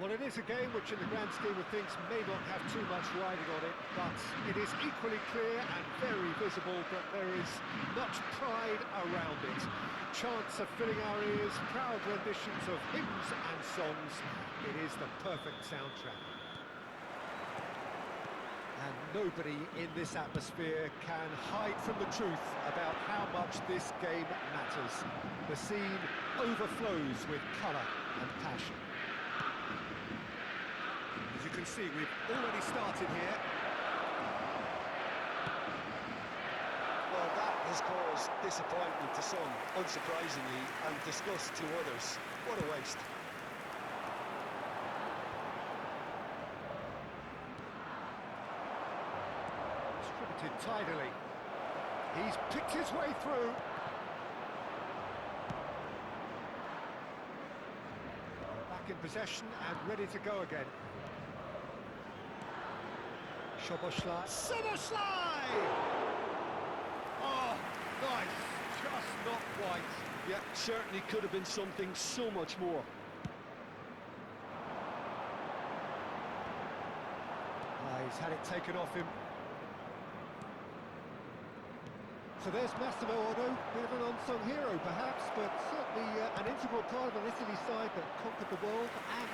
Well, it is a game which in the grand scheme of things may not have too much riding on it, but it is equally clear and very visible that there is much pride around it. Chants are filling our ears, proud renditions of hymns and songs. It is the perfect soundtrack. And nobody in this atmosphere can hide from the truth about how much this game matters. The scene overflows with colour and passion. As you can see, we've already started here. Well, that has caused disappointment to some, unsurprisingly, and disgust to others. What a waste. Distributed tidily. He's picked his way through. Back in possession and ready to go again. Soboslai! Oh, nice. Just not quite. Yeah, certainly could have been something so much more. He's had it taken off him. So there's Massimo Otto, bit of an unsung hero perhaps, but certainly an integral part of an Italy side that conquered the world and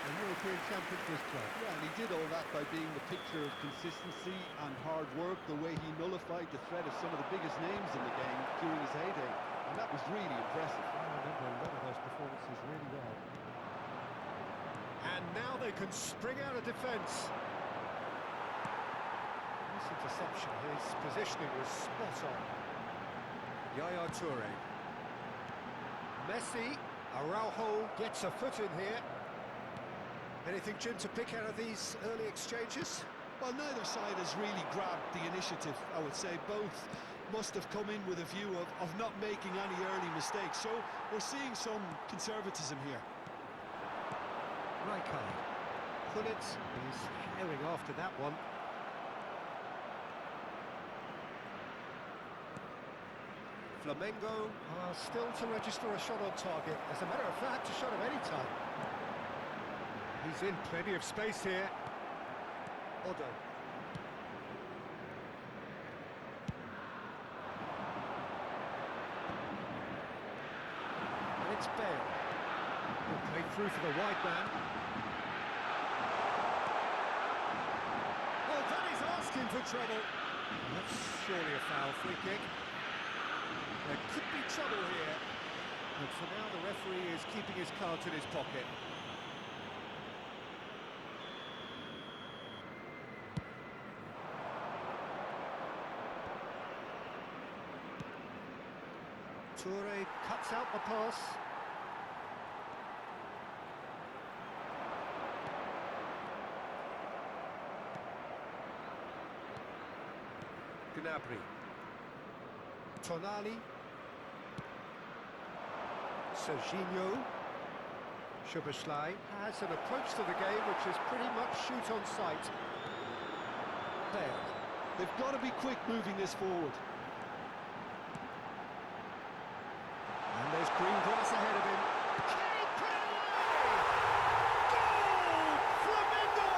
a European champion for his club. Yeah, and he did all that by being the picture of consistency and hard work, the way he nullified the threat of some of the biggest names in the game during his heyday, and that was really impressive. I remember a lot of those performances really well. And now they can spring out of defence. Nice interception, his positioning was spot on. Yaya Toure. Messi, Araujo gets a foot in here. Anything, Jim, to pick out of these early exchanges? Well, neither side has really grabbed the initiative, I would say. Both must have come in with a view of not making any early mistakes. So we're seeing some conservatism here. Ranqueada. Gullit is herring after that one. Flamengo are still to register a shot on target. As a matter of fact, a shot of any type. He's in plenty of space here. Otto. And it's Bale. He'll play through for the wide man. Well, that is asking for trouble. That's surely a foul, free kick. There could be trouble here. But for now, the referee is keeping his cards in his pocket. Toure cuts out the pass. Gnabry. Tonali. Serginho. Szoboszlai has an approach to the game which is pretty much shoot on sight. Bale. They've got to be quick moving this forward. And there's green grass ahead of him. Can he put it away? Goal! Flamengo!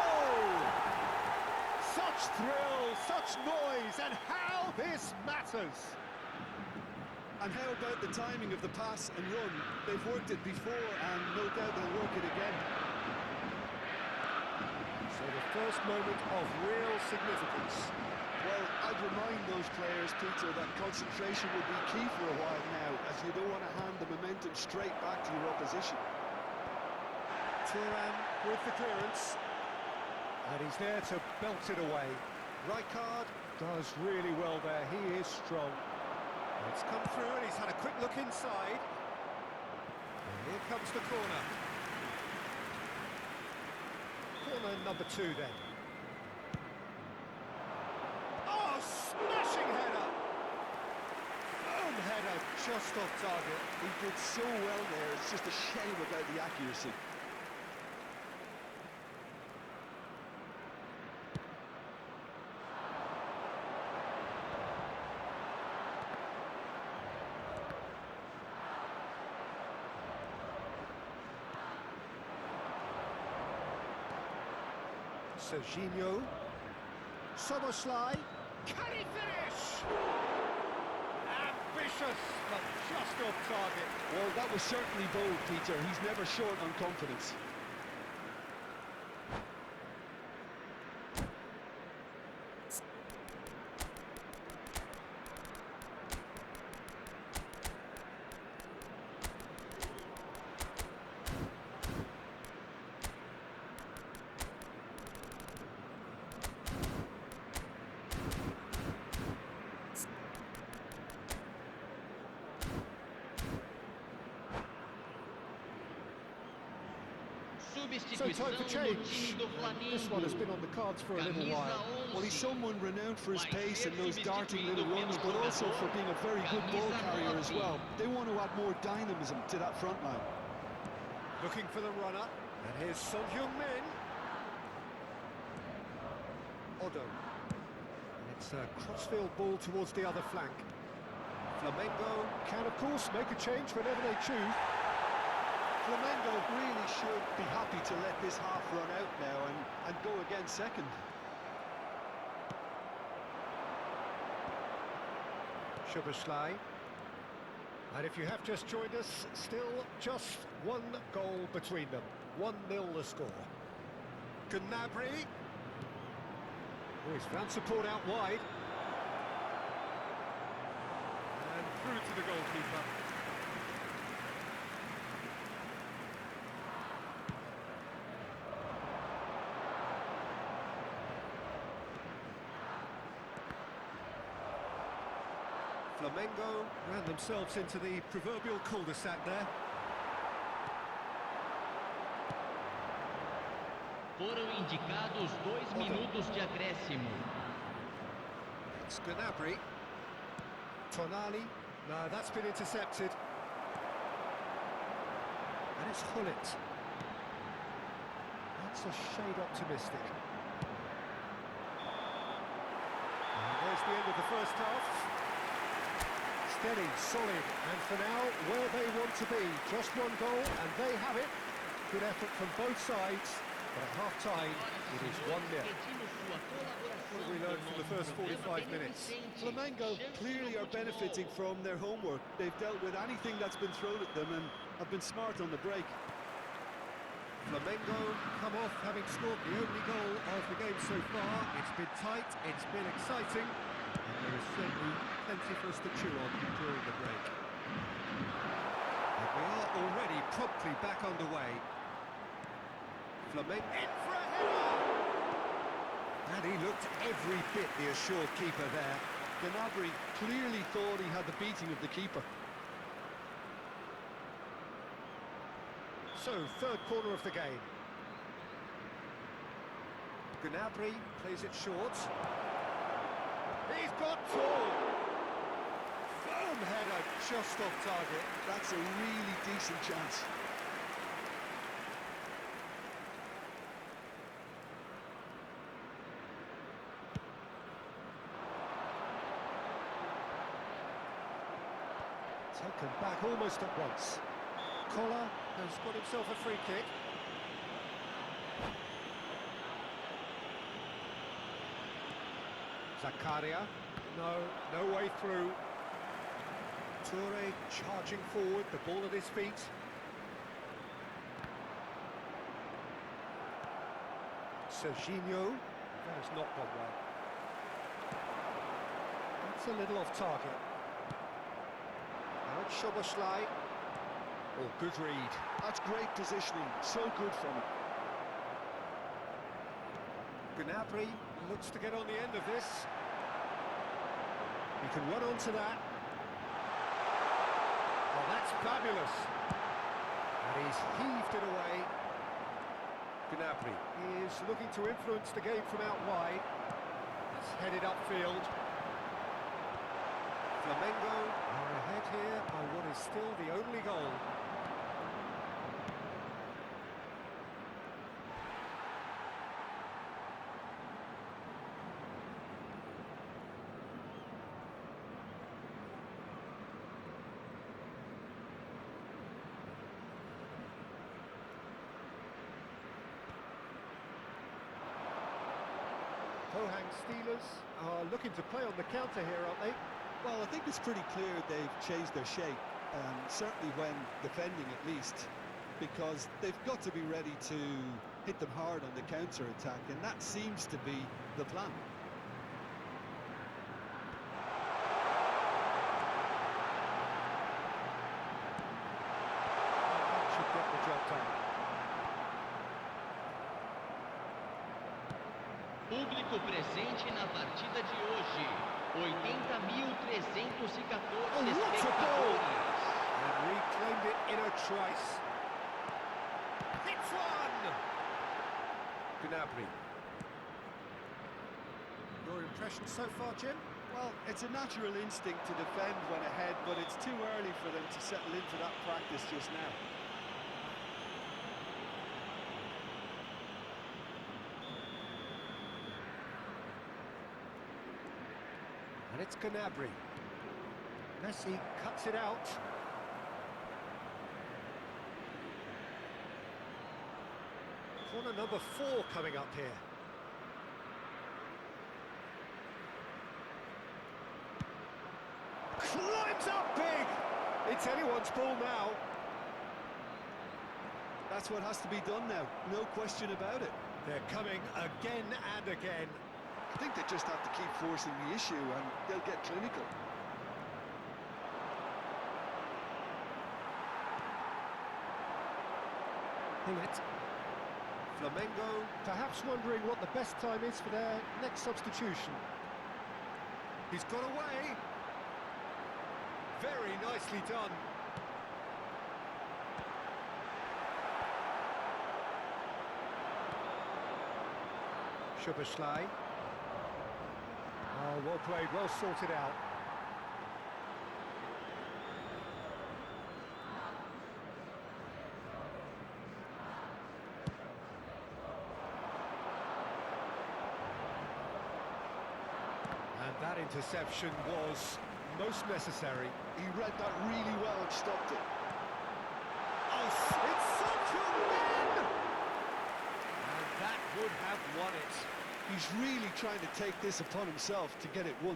Such thrill, such noise, and how this matters! And how about the timing of the pass and run? They've worked it before, and no doubt they'll work it again. So the first moment of real significance. Well, I'd remind those players, Peter, that concentration will be key for a while now, as you don't want to hand the momentum straight back to your opposition. Thuram with the clearance. And he's there to belt it away. Ranqueada does really well there. He is strong. It's come through and he's had a quick look inside. And here comes the corner. Corner number 2 then. Oh, smashing header! Boom header, just off target. He did so well there, it's just a shame about the accuracy. Serginho. Szoboszlai. Can he finish? Ambitious, but just off target. Well, that was certainly bold, Peter. He's never short on confidence. So time for change. This one has been on the cards for a little while. Well, he's someone renowned for his pace and those darting little runs, but also for being a very good ball carrier as well. They want to add more dynamism to that front line. Looking for the runner. And here's Son Heung-min. Odo. And it's a crossfield ball towards the other flank. Flamengo can, of course, make a change whenever they choose. Flamengo really should be happy to let this half run out now and go again second. Szoboszlai. And if you have just joined us, still just one goal between them. 1-0 the score. Gnabry. Oh, he's found support out wide. And through to the goalkeeper. Flamengo ran themselves into the proverbial cul-de-sac there. Foram indicados 2 minutos de acréscimo. It's Gnabry. Tonali. No, that's been intercepted. And it's Hullet. That's a shade optimistic. And there's the end of the first half. Steady, solid, and for now, where they want to be. Just one goal, and they have it. Good effort from both sides, but at half-time, it is 1-0. What have we learned from the first 45 minutes? Flamengo clearly are benefiting from their homework. They've dealt with anything that's been thrown at them and have been smart on the break. Flamengo come off having scored the only goal of the game so far. It's been tight, it's been exciting, and there is certainly plenty for us to chew on during the break. And we are already promptly back underway. Flamengo in for a header! And he looked every bit the assured keeper there. Gnabry clearly thought he had the beating of the keeper. So, third corner of the game. Gnabry plays it short. He He's got tall. Firm header, just off target. That's a really decent chance. Taken back almost at once. Collar has got himself a free kick. Zakaria, no way through. Toure charging forward, the ball at his feet. Serginho, that has not gone well. That's a little off target. Now it's Szoboszlai. Oh, good read. That's great positioning, so good from him. Gnabry looks to get on the end of this. He can run onto that. Oh, that's fabulous. And he's heaved it away. Gnabry is looking to influence the game from out wide. It's headed upfield. Flamengo are ahead here by what is still the only goal. Pohang Steelers are looking to play on the counter here, aren't they? Well, I think it's pretty clear they've changed their shape, certainly when defending at least, because they've got to be ready to hit them hard on the counter-attack, and that seems to be the plan. That should get the job done. Público presente na partida de hoje. 80.314 espectadores. And reclaimed it in a trice. Hits one! Gnabry. Your impression so far, Jim? Well, it's a natural instinct to defend when ahead, but it's too early for them to settle into that practice just now. And it's Gnabry. Messi cuts it out. Corner number 4 coming up here. Climbs up big! It's anyone's ball now. That's what has to be done now, no question about it. They're coming again and again. I think they just have to keep forcing the issue and they'll get clinical. Bullet. Flamengo perhaps wondering what the best time is for their next substitution. He's got away. Very nicely done. Szoboszlai. Oh, well played, well sorted out. And that interception was most necessary. He read that really well and stopped it. Oh, it's such a win! And that would have won it. He's really trying to take this upon himself to get it won.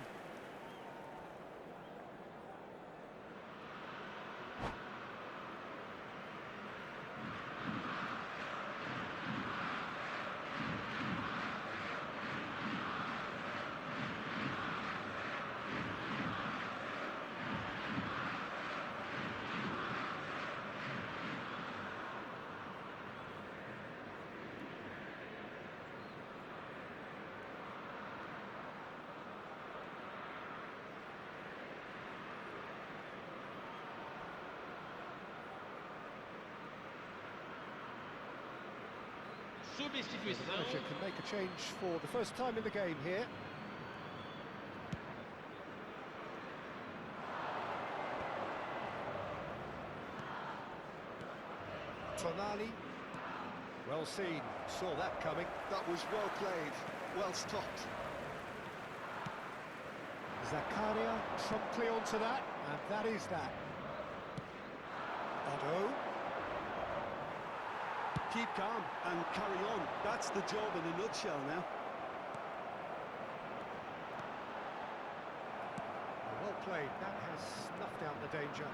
The Substituição. manager can make a change for the first time in the game here. Tonali. Well seen, saw that coming. That was well played, well stopped. Zakaria promptly onto that, and that is that. Otto. Keep calm and carry on. That's the job in a nutshell now. Well played, that has snuffed out the danger.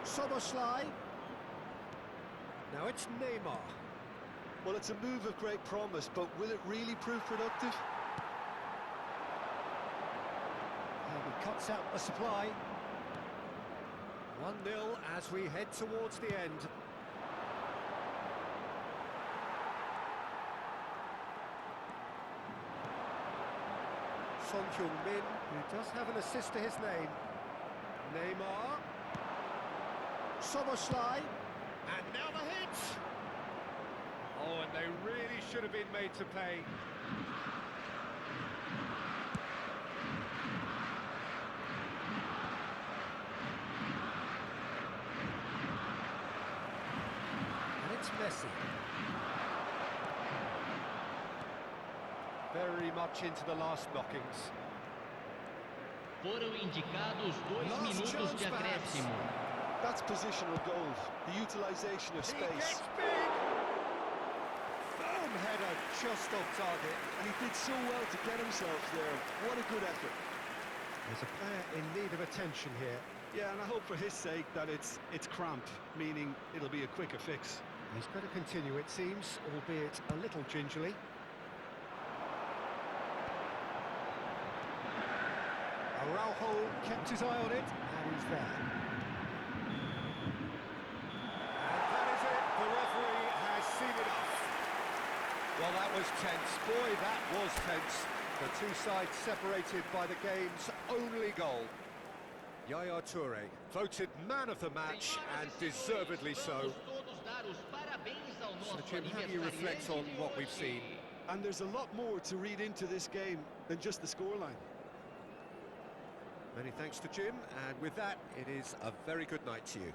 Soboslai. Now it's Neymar. Well, it's a move of great promise, but will it really prove productive? And he cuts out the supply. 1-0 as we head towards the end. Son Heung-min, who does have an assist to his name. Neymar. Soboslai. And now the hit! Oh, and they really should have been made to pay. And it's Messi. Very much into the last knockings. Foram indicados 2 Last minutos chance, de perhaps. acréscimo. That's positional goals, the utilisation of He space. gets big! Firm header, just off target. And he did so well to get himself there. What a good effort. There's a player in need of attention here. Yeah, and I hope for his sake that it's cramp, meaning it'll be a quicker fix. He's going to continue, it seems, albeit a little gingerly. Araujo kept his eye on it, and he's there. And that is it, the referee has seen it off. Well, that was tense. Boy, that was tense. The two sides separated by the game's only goal. Yaya Toure, voted man of the match, and deservedly so. So, Jim, how do you reflect on what we've seen? And there's a lot more to read into this game than just the scoreline. Many thanks to Jim, and with that, it is a very good night to you.